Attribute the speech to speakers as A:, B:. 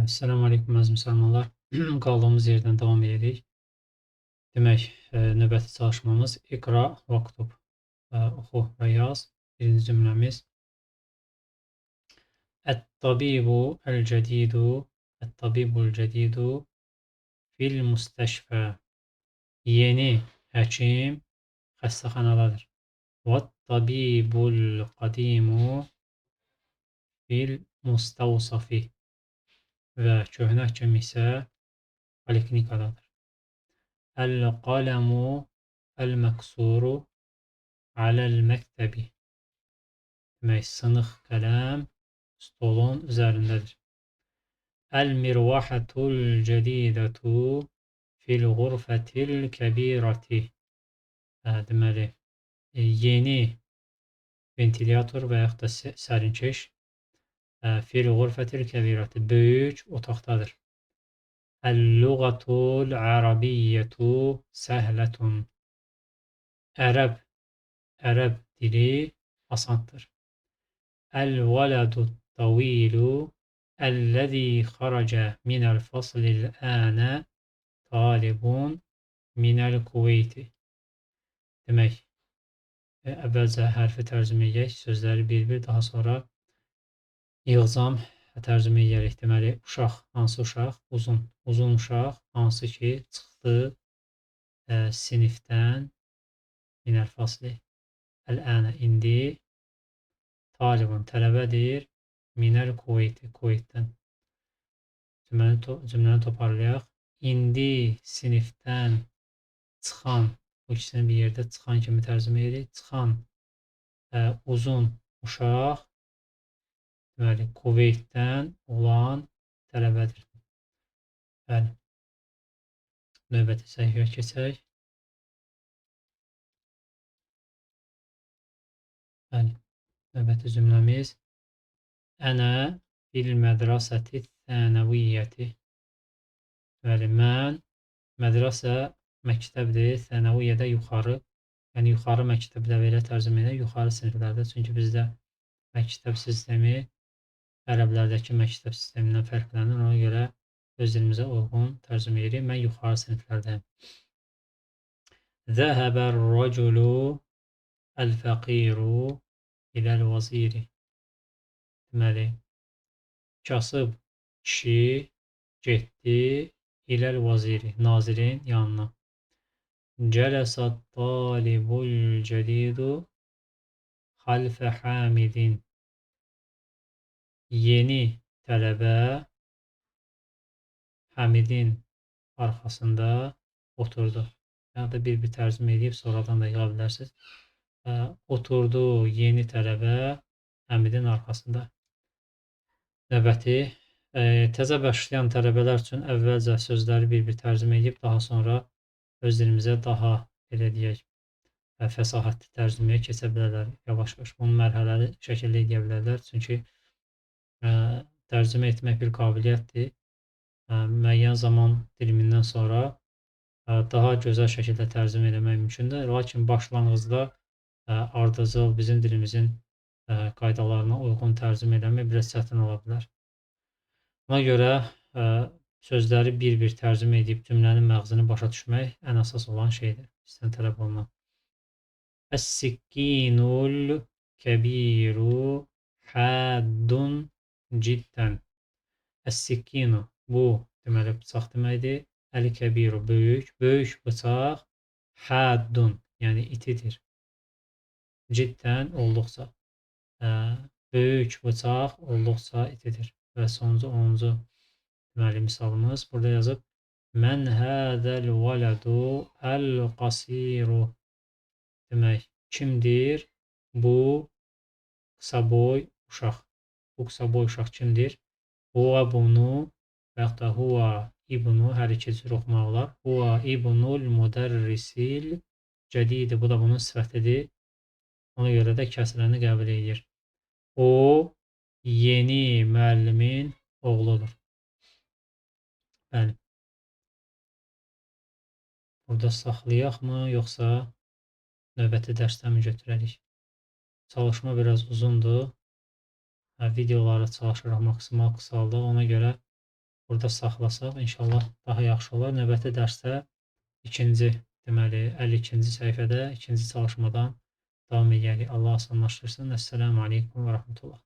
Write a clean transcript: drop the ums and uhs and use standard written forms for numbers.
A: Esselamu Aleyküm əziz müsəlmanlar. Qaldığımız yerdən davam edirik. Demək, növbəti çalışmamız İqra vaktub. Oxu və yaz. Birinci cümləmiz Ət-tabibu əl-cədidu Ət-tabibul cədidu fil müstəşfə. Yeni həkim xəstəxanadadır. Və-tabibul qadimu fil mustavsafi. Və köhnə həkim isə poliklinikadadır. El-qələmu el-məksuru aləl-məktəbi. Demək, sınıq qələm stolun üzərindədir. El-mirvahatul cədidətu fil-ğurfətil kəbirəti. Deməli, yeni ventilator və yaxud da sərinkeş fil-ğurfətil kəbirəti böyük otaqdadır. El-lüğatul ərəbiyyətu səhlətun. Ərəb dili asandır. El-vələdu tavilu əlləzi xaracə minəl faslil ənə talibun minəl Kuveyti. Demək, əvvəlcə hərfi tərcümə edək, sözləri bir-bir, daha sonra yığcam tərcümə edək. Deməli, uşaq, hansı uşaq? Uzun uşaq, hansı ki, çıxdı sinifdən minəl fasli. Əl-ənə, indi, talibun, tələbədir, minəl Kuveyti, Kuveytdən. Cümləni toparlayaq. İndi sinifdən çıxan, bu ikisini bir yerdə çıxan kimi tərcümə edirik. Çıxan uzun uşaq, deməli, Kuveytdən olan tələbədir. Bəli. Növbəti səhifəyə keçək. Bəli. Növbəti cümləmiz Ənə bil-mədrəsəti thənəviyyəti. Deməli, mən mədrəsə məktəbdir, thənəviyyədə yuxarı, yəni yuxarı məktəbdə belə tərcümə edək, yuxarı siniflərdə, çünki bizdə məktəb sistemi ərəblərdəki məktəb sistemindən fərqlənir, ona görə öz dilimizə uyğun tərcümə edirik. Mən yuxarı siniflərdəyim. Zəhəbər-rəculu əl-fəqiru iləl-vaziri. Deməli, kasıb kişi getdi iləl-vaziri, nazirin yanına. Cələsət-talibul cədidu xalfə hamidin. Yeni tələbə Hamidin arxasında oturdu. Ya da bir-bir tərcümə edib sonradan da yığa bilərsiniz. Oturdu yeni tələbə Hamidin arxasında. Növbəti, təzə başlayan tələbələr üçün əvvəlcə sözləri bir-bir tərcümə edib, daha sonra öz dilimizə daha, belə deyək, fəsahətli tərcüməyə keçə bilərlər yavaş-yavaş. Bunu mərhələli şəkildə edə bilərlər, çünki tərcümə etmək bir qabiliyyətdir. Müəyyən zaman dilimindən sonra daha gözəl şəkildə tərcümə etmək mümkündür. Lakin başlanğıcda ardıcıl bizim dilimizin qaydalarına uyğun tərcümə etmək biraz çətin ola bilər. Ona görə sözləri bir-bir tərcümə edib cümlənin məğzini başa düşmək ən əsas olan şeydir, bizdən tələb olunan. Əs-sikkinul kəbiru həddun ciddən. Əs-sikkinu, bu deməli bıçaq deməkdir. Əl-kəbiru, böyük, böyük bıçaq, həddun, yəni itidir. Ciddən, olduqca. Böyük bıçaq, olduqca itidir. Və sonuncu, 10-cu deməli misalımız burada yazıb. Mən hədəl vələdu əl-qasiru. Demək, kimdir bu qısa boy uşaq? Bu qısa boy uşaq kimdir? Huva bunu və yaxud da huva ibnu, hər iki cür oxumaq olar. Huva ibnul müdərrisil cədidi, bu da bunun sifətidir. Ona görə də kəsrəni qəbul edir. O, yeni müəllimin oğludur. Bəli. Burada saxlayaqmı, yoxsa növbəti dərsdən mi götürərik? Çalışma biraz uzundur. Videoları çalışırıq maksimal qısaldıq. Ona görə burada saxlasaq inşallah daha yaxşı olar. Növbəti dərsdə ikinci, deməli 52-ci səhifədə ikinci çalışmadan davam edərik. Allah asanlaşdırsın. Əssəlamu aleykum və rəhmətullah.